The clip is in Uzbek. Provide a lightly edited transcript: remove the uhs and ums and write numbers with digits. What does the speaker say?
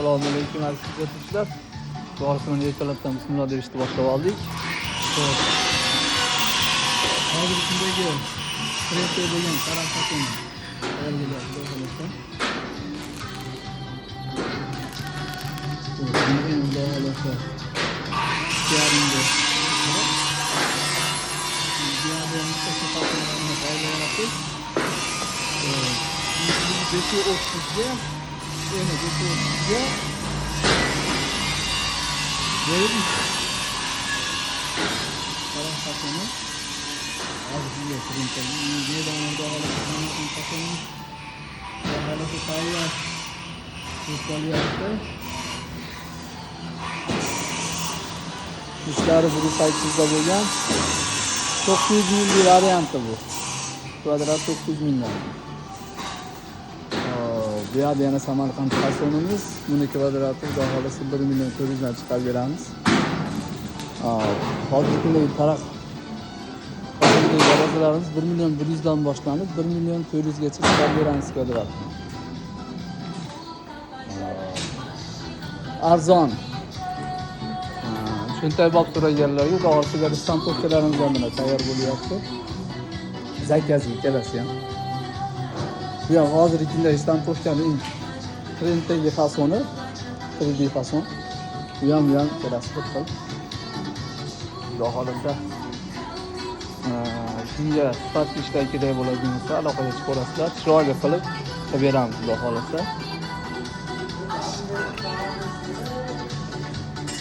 Assalomu alaykum aziz kuzatuvchilar. To'g'risini ertalabdan bismillah deb ishni boshlab oldik. Hozir shundagi trendga bo'lgan harakatini tayyorlayapmiz xohlasa. Bunga xohlasa yarimga ishlari buru saytida bo'lgan 900 ming varianti bu. Kvadrat 900 mingdan. Bu yerda yana Samarqand fasonimiz. Buni kvadrati xudo xolasa 1 million 400 dan chiqarib beramiz. Hozirgi kunda taraf Garazalarimiz 1 million 100 dan boshlanib 1 million 400 gacha chiqarib beramiz kvadratni. Arzon. Shunday bo'lib turganlarga xudo xolasa istantokalarimiz ham mana tayyor bo'lyapti. Zakazga kelasi ham. Bu ham hozirgi kunda istantokaning trenddagi fasoni 3D fason. Bu ham kelasi xil. Xudo xolasa shunga sifatli ishlar kerak bo'ladigan bo'lsa aloqaga chiqib olasizlar, chiroyli qilib beramiz xudo xolasa.